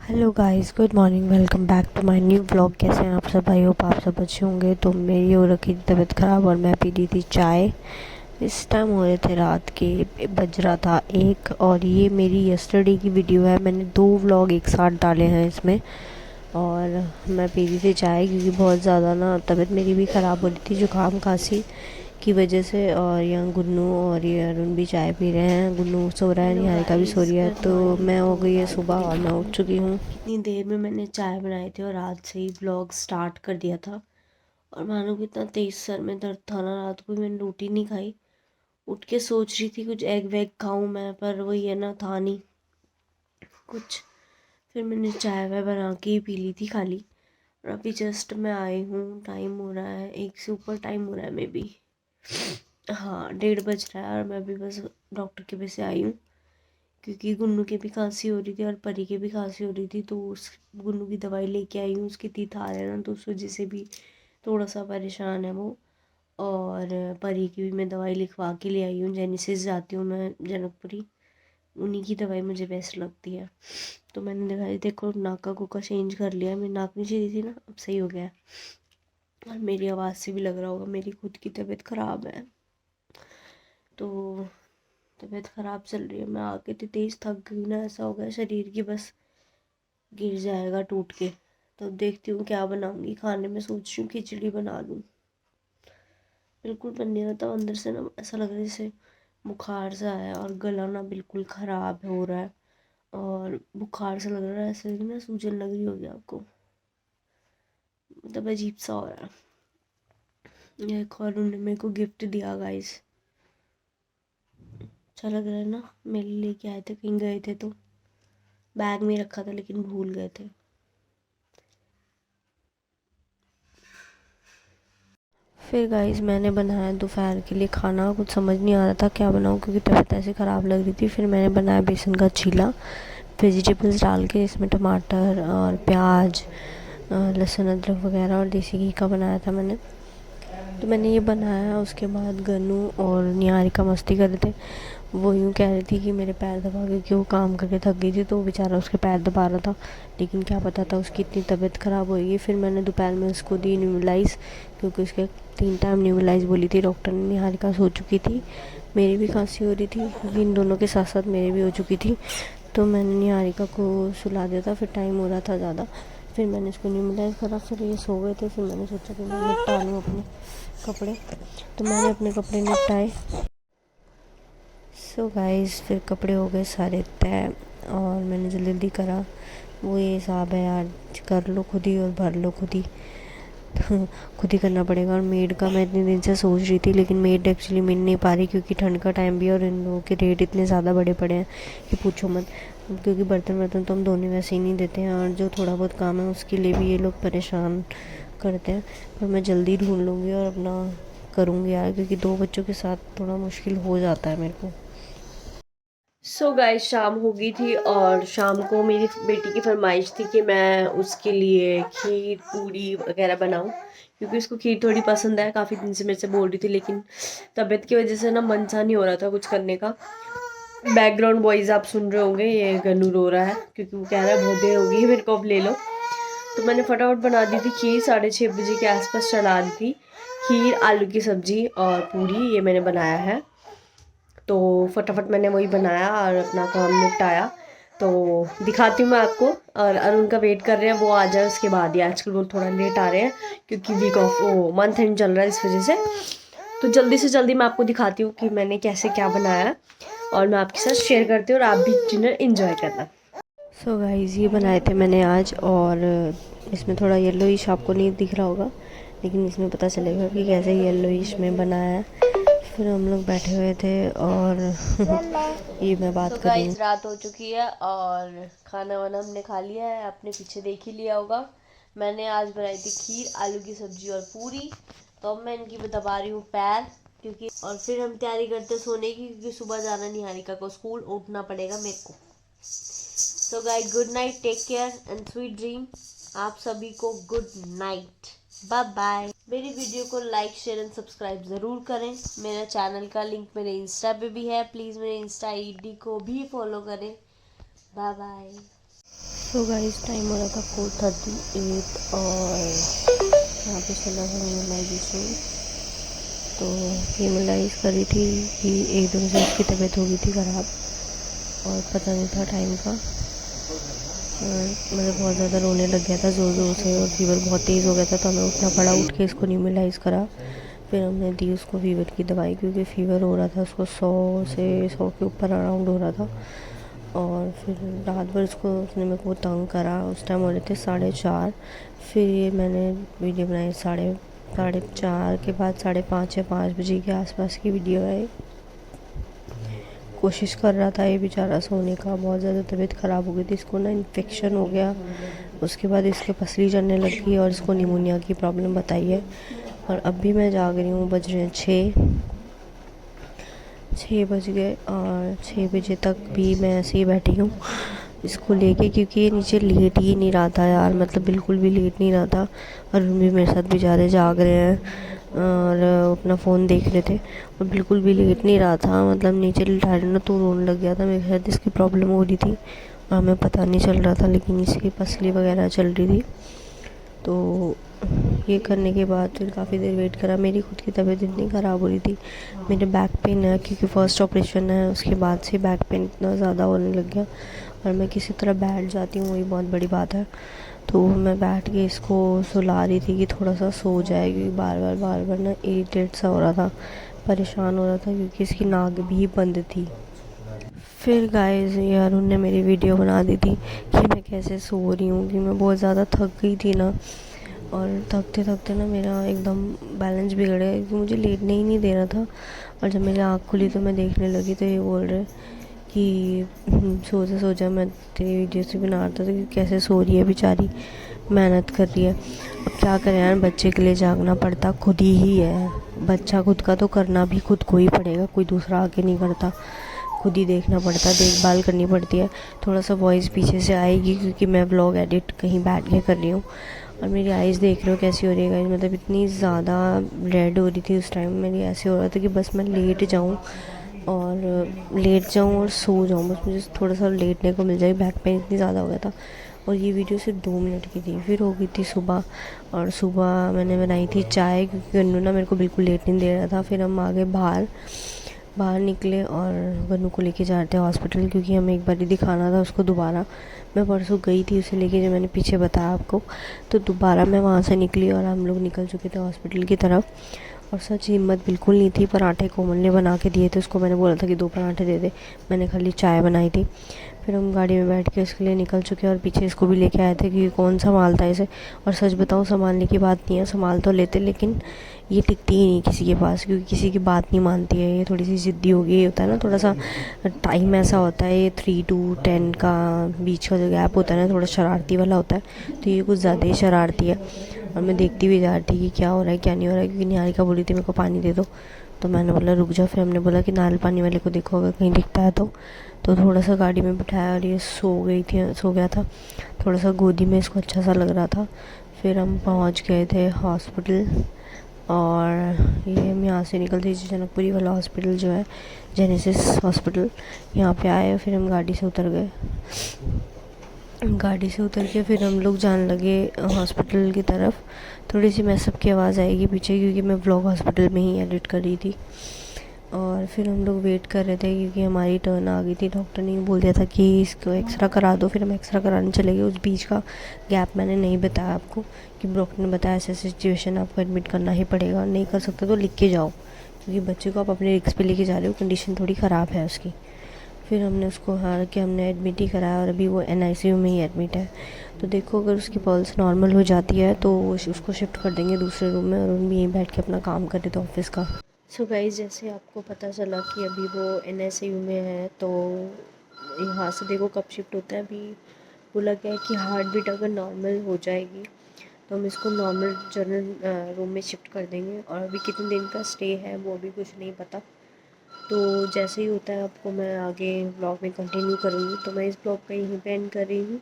Hello guys, good morning. Welcome back to my new blog. कैसे हैं आप सब? आई होप आप सब अच्छे होंगे। तो मेरी हो रखी थी तबीयत ख़राब और मैं पी ली थी चाय। इस टाइम हो रहे थे रात के, बज रहा था 1। और ये मेरी यस्टरडे की वीडियो है। मैंने 2 व्लॉग एक साथ डाले हैं इसमें। और मैं पी रही थी चाय क्योंकि बहुत ज़्यादा ना तबीयत मेरी भी ख़राब हो रही थी जुकाम खांसी की वजह से। और यहाँ गुन्नू और ये अरुण भी चाय पी रहे हैं। गुन्नू सो रहा है, निहारिका भी सो रही है। तो मैं हो गई है सुबह और मैं उठ चुकी हूँ। इतनी देर में मैंने चाय बनाई थी और रात से ही व्लॉग स्टार्ट कर दिया था। और मानो कि इतना तेज़ सर में दर्द था ना, रात को मैंने रोटी नहीं खाई। उठ के सोच रही थी कुछ एग वेग खाऊं मैं, पर वही है ना, था नहीं कुछ। फिर मैंने चाय वाय बना के ही पी ली थी खाली। और अभी जस्ट मैं आई हूँ। टाइम हो रहा है 1 से ऊपर टाइम हो रहा है मे बी। हाँ, 1:30 बज रहा है और मैं भी बस डॉक्टर के पास से आई हूँ क्योंकि गुन्नू की भी खांसी हो रही थी और परी की भी खांसी हो रही थी। तो उस गुन्नू की दवाई लेके आई हूँ। उसकी तीत आ रहा है ना, तो उस वजह से भी थोड़ा सा परेशान है वो। और परी की भी मैं दवाई लिखवा के ले आई हूँ। जेनेसिस जाती हूँ मैं जनकपुरी, उन्हीं की दवाई मुझे बेस्ट लगती है। तो मैंने दिखाई, देखो नाक का चेंज कर लिया है। मेरी नाक नीचे दी थी ना, अब सही हो गया है। और मेरी आवाज़ से भी लग रहा होगा मेरी खुद की तबीयत ख़राब है। तो तबीयत ख़राब चल रही है। मैं आके तो तेज़ थक गई ना, ऐसा हो गया शरीर की बस गिर जाएगा टूट के। तो देखती हूँ क्या बनाऊँगी खाने में। सोच रही हूँ खिचड़ी बना लूँ। बिल्कुल बन नहीं रहा था अंदर से ना, ऐसा लग रहा है जैसे बुखार सा है और गला ना बिल्कुल ख़राब हो रहा है। और बुखार से लग रहा है ऐसे ना, सूजन लग रही होगी आपको। मतलब अजीब सा हो रहा है। ये एक और उन्होंने मेरे को गिफ्ट दिया गाइस। अच्छा लग रहा है ना। मेरे लिए लेके आए थे, कहीं गए थे तो बैग में रखा था लेकिन भूल गए थे। फिर गाइस मैंने बनाया दोपहर के लिए खाना। कुछ समझ नहीं आ रहा था क्या बनाऊँ क्योंकि तबीयत ऐसे ख़राब लग रही थी। फिर मैंने बनाया बेसन का चीला, वेजिटेबल्स डाल के। इसमें टमाटर और प्याज, लहसुन अदरक वगैरह और देसी घी का बनाया था मैंने। तो मैंने ये बनाया। उसके बाद गन्नू और निहारिका मस्ती कर रहे थे। वो यूँ कह रही थी कि मेरे पैर दबा, क्योंकि वो काम करके थक गई थी तो वो बेचारा उसके पैर दबा रहा था। लेकिन क्या पता था उसकी इतनी तबीयत ख़राब होगी। फिर मैंने दोपहर में उसको दी न्यूबलाइज़, क्योंकि उसके 3 टाइम न्यूबलाइज़ बोली थी डॉक्टर ने। निहारिका सो चुकी थी, मेरी भी खांसी हो रही थी क्योंकि इन दोनों के साथ साथ मेरी भी हो चुकी थी। तो मैंने निहारिका को सुला दिया था। फिर टाइम हो रहा था ज़्यादा। फिर मैंने इसको न्यूबलाइज़ करा। फिर ये सो गए थे। फिर मैंने सोचा कि मैं निपटा लूँ अपने कपड़े। तो मैंने अपने कपड़े निपटाए। सो गाइस फिर कपड़े हो गए सारे तय और मैंने जल्दी जल्दी करा। वो ये हिसाब है यार, कर लो खुद ही और भर लो खुद ही। खुद ही करना पड़ेगा। और मेड का मैं इतने दिन से सोच रही थी, लेकिन मेड एक्चुअली मिल नहीं पा रही क्योंकि ठंड का टाइम भी है और इन लोगों के रेट इतने ज़्यादा बड़े पड़े हैं कि पूछो मत। क्योंकि बर्तन वर्तन तो हम धोने वैसे ही नहीं देते हैं और जो थोड़ा बहुत काम है उसके लिए भी ये लोग परेशान करते हैं। पर मैं जल्दी ढूंढ लूँगी और अपना करूँगी यार, क्योंकि 2 बच्चों के साथ थोड़ा मुश्किल हो जाता है मेरे को। सो गाइस शाम हो गई थी और शाम को मेरी बेटी की फरमाइश थी कि मैं उसके लिए खीर पूरी वगैरह बनाऊं, क्योंकि उसको खीर थोड़ी पसंद है। काफ़ी दिन से मेरे से बोल रही थी, लेकिन तबीयत की वजह से ना मन सा नहीं हो रहा था कुछ करने का। बैकग्राउंड वॉइस आप सुन रहे होंगे, ये गन्नू रो रहा है क्योंकि वो कह रहा है बहुत देर हो गई है, मेरे को अब ले लो। तो मैंने फटाफट बना दी थी खीर। 6:30 बजे के आसपास चढ़ा दी थी खीर, आलू की सब्जी और पूरी। ये मैंने बनाया है। तो फटाफट मैंने वही बनाया और अपना काम निपटाया। तो दिखाती हूँ मैं आपको। और अरुण का वेट कर रहे हैं, वो आ जाए उसके बाद ही। आजकल वो थोड़ा लेट आ रहे हैं क्योंकि वीक ऑफ वो मंथ एंड चल रहा है, इस वजह से। तो जल्दी से जल्दी मैं आपको दिखाती हूँ कि मैंने कैसे क्या बनाया और मैं आपके साथ शेयर करती हूँ और आप भी डिनर इंजॉय करना। सो गाइस ये बनाए थे मैंने आज। और इसमें थोड़ा येलोइश आपको नहीं दिख रहा होगा, लेकिन इसमें पता चलेगा कि कैसे येलोइश में बनाया है। फिर हम लोग बैठे हुए थे और ये मैं बात कर रही हूँ। रात हो चुकी है और खाना वाना हमने खा लिया है। आपने पीछे देख ही लिया होगा। मैंने आज बनाई थी खीर, आलू की सब्जी और पूरी। तो अब मैं इनकी दबा रही हूँ पैर, क्योंकि और फिर हम तैयारी करते सोने की, क्योंकि सुबह जाना निहारिका को स्कूल, उठना पड़ेगा मेरे को। So guys good night, take care and sweet dream. आप सभी को गुड नाइट, बाय बाय। मेरी वीडियो को लाइक शेयर एंड सब्सक्राइब ज़रूर करें। मेरा चैनल का लिंक मेरे इंस्टा पे भी है, प्लीज़ मेरे इंस्टा आईडी को भी फॉलो करें। Bye bye. तो गाइस टाइम हो रहा था 4:38 और यहाँ पे चला था हीमोलाइजेशन। तो हीमोलाइज करी थी कि एकदम से उसकी तबीयत हो गई थी ख़राब और पता नहीं था टाइम का। मतलब बहुत ज़्यादा रोने लग गया था ज़ोर ज़ोर से और फीवर बहुत तेज़ हो गया था, तो हमें उठना पड़ा। उठ के इसको न्यूमलाइज़ करा, फिर हमने दी उसको फीवर की दवाई, क्योंकि फ़ीवर हो रहा था उसको 100 के ऊपर अराउंड हो रहा था। और फिर रात भर उसने मेरे को तंग करा। उस टाइम हो रहे थे 4:30। फिर ये मैंने वीडियो बनाई 4:30 के बाद 5:30 या 5 बजे के आसपास की वीडियो है। कोशिश कर रहा था ये बेचारा सोने का, बहुत ज़्यादा तबीयत ख़राब हो गई थी। इसको ना इन्फेक्शन हो गया, उसके बाद इसके पसली चढ़ने लग गई और इसको निमोनिया की प्रॉब्लम बताई है। और अब भी मैं जाग रही हूँ, बज रहे हैं 6 बज गए और 6 बजे तक भी मैं ऐसे ही बैठी हूँ इसको लेके, क्योंकि ये नीचे लेट ही नहीं रहा था यार, मतलब बिल्कुल भी लेट नहीं रहा था। और भी मेरे साथ बेचारे जाग रहे हैं और अपना फ़ोन देख रहे थे और बिल्कुल भी लेट नहीं रहा था। मतलब नीचे लिटा ना तो रोने लग गया था। मेरे साथ इसकी प्रॉब्लम हो रही थी और हमें पता नहीं चल रहा था, लेकिन इसकी पसली वगैरह चल रही थी। तो ये करने के बाद फिर काफ़ी देर वेट करा। मेरी खुद की तबीयत इतनी ख़राब हो रही थी, मेरे बैक पेन है क्योंकि फ़र्स्ट ऑपरेशन है, उसके बाद से बैक पेन इतना ज़्यादा होने लग गया। और मैं किसी तरह बैठ जाती हूँ, वही बहुत बड़ी बात है। तो मैं बैठ के इसको सुला रही थी कि थोड़ा सा सो जाए, क्योंकि बार बार ना इरिटेट सा हो रहा था, परेशान हो रहा था, क्योंकि इसकी नाक भी बंद थी। फिर गाइस ये अरुण ने मेरी वीडियो बना दी थी कि मैं कैसे सो रही हूँ, कि मैं बहुत ज़्यादा थक गई थी ना। और थकते थकते ना मेरा एकदम बैलेंस बिगड़ गया, क्योंकि मुझे लेटने ही नहीं दे रहा था। और जब मेरी आँख खुली तो मैं देखने लगी तो ये बोल रहे कि सो जा, मैं तेरी वीडियो से बना रहा था तो कैसे सो रही है बेचारी, मेहनत कर रही है। अब क्या करें यार, बच्चे के लिए जागना पड़ता खुद ही है। बच्चा खुद का तो करना भी खुद को ही पड़ेगा, कोई दूसरा आके नहीं करता, खुद ही देखना पड़ता, देखभाल करनी पड़ती है। थोड़ा सा वॉइस पीछे से आएगी क्योंकि मैं व्लॉग एडिट कहीं बैठ के कर रही हूँ। और मेरी आइज़ देख रहे हो कैसी हो रही है गाइस, मतलब इतनी ज़्यादा रेड हो रही थी उस टाइम। मेरी ऐसे हो रहा था कि बस मैं लेट जाऊँ और सो जाऊँ, बस मुझे थोड़ा सा लेटने को मिल जाए। बैक पेन इतनी ज़्यादा हो गया था। और ये वीडियो सिर्फ 2 मिनट की थी। फिर हो गई थी सुबह, और सुबह मैंने बनाई थी चाय, क्योंकि गन्नू ना मेरे को बिल्कुल लेट नहीं दे रहा था। फिर हम आगे बाहर निकले और गन्नू को लेके जा रहे थे हॉस्पिटल, क्योंकि हमें एक बार ही दिखाना था उसको दोबारा। मैं परसों गई थी उसे लेके, जो मैंने पीछे बताया आपको। तो दोबारा मैं वहाँ से निकली और हम लोग निकल चुके थे हॉस्पिटल की तरफ। और सच हिम्मत बिल्कुल नहीं थी। पराठे कोमल ने बना के दिए थे, उसको मैंने बोला था कि 2 पराठे दे दे, मैंने खाली चाय बनाई थी। फिर हम गाड़ी में बैठ के उसके लिए निकल चुके और पीछे इसको भी लेके आए थे, क्योंकि कौन संभालता है इसे। और सच बताऊँ, संभालने की बात नहीं है, संभाल तो लेते, लेकिन ये टिकती ही नहीं किसी के पास, क्योंकि किसी की बात नहीं मानती है। ये थोड़ी सी ज़िद्दी हो गई, होता है ना थोड़ा सा टाइम ऐसा होता है, ये 3 to 10 का बीच का जो गैप होता है ना, थोड़ा शरारती वाला होता है। तो ये कुछ ज़्यादा ही शरारती है। और मैं देखती भी जा रही थी कि क्या हो रहा है क्या नहीं हो रहा है, क्योंकि निहारिका बोली थी मेरे को पानी दे दो। तो मैंने बोला रुक जा। फिर हमने बोला कि नारियल पानी वाले को देखो, अगर कहीं दिखता है तो थोड़ा सा गाड़ी में बिठाया और ये सो गया था। थोड़ा सा गोदी में इसको अच्छा सा लग रहा था। फिर हम पहुंच गए थे हॉस्पिटल, और ये हम यहाँ से निकलते जनकपुरी वाला हॉस्पिटल जो है, जेनेसिस हॉस्पिटल, यहाँ पे आए। फिर हम गाड़ी से उतर गए। गाड़ी से उतर के फिर हम लोग जाने लगे हॉस्पिटल की तरफ। थोड़ी सी मैसअप की आवाज़ आएगी पीछे, क्योंकि मैं व्लॉग हॉस्पिटल में ही एडिट कर रही थी। और फिर हम लोग वेट कर रहे थे, क्योंकि हमारी टर्न आ गई थी। डॉक्टर ने बोल दिया था कि इसको एक्सरा करा दो। फिर हम एक्सरा कराने चले गए। उस बीच का गैप मैंने नहीं बताया आपको, कि डॉक्टर ने बताया ऐसे सिचुएशन आपको एडमिट करना ही पड़ेगा, नहीं कर सकते तो लिख के जाओ, क्योंकि बच्चे को आप अपने रिस्क पे लेके जा रहे हो, कंडीशन थोड़ी ख़राब है उसकी। फिर हमने उसको हार के हमने एडमिट ही कराया, और अभी वो NICU में ही एडमिट है। तो देखो, अगर उसकी पल्स नॉर्मल हो जाती है तो उसको शिफ्ट कर देंगे दूसरे रूम में, और उन भी यहीं बैठ के अपना काम कर रहे थे ऑफिस का। सो गाइस, जैसे आपको पता चला कि अभी वो NICU में है, तो यहाँ से देखो कब शिफ्ट होता है। अभी बोला गया है कि हार्ट बीट अगर नॉर्मल हो जाएगी तो हम इसको नॉर्मल जनरल रूम में शिफ्ट कर देंगे। और अभी कितने दिन का स्टे है वो अभी कुछ नहीं पता। तो जैसे ही होता है आपको मैं आगे ब्लॉग में कंटिन्यू करूँगी। तो मैं इस ब्लॉग का यहीं पे एंड कर रही हूँ।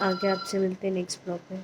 आगे आपसे मिलते हैं नेक्स्ट ब्लॉग में।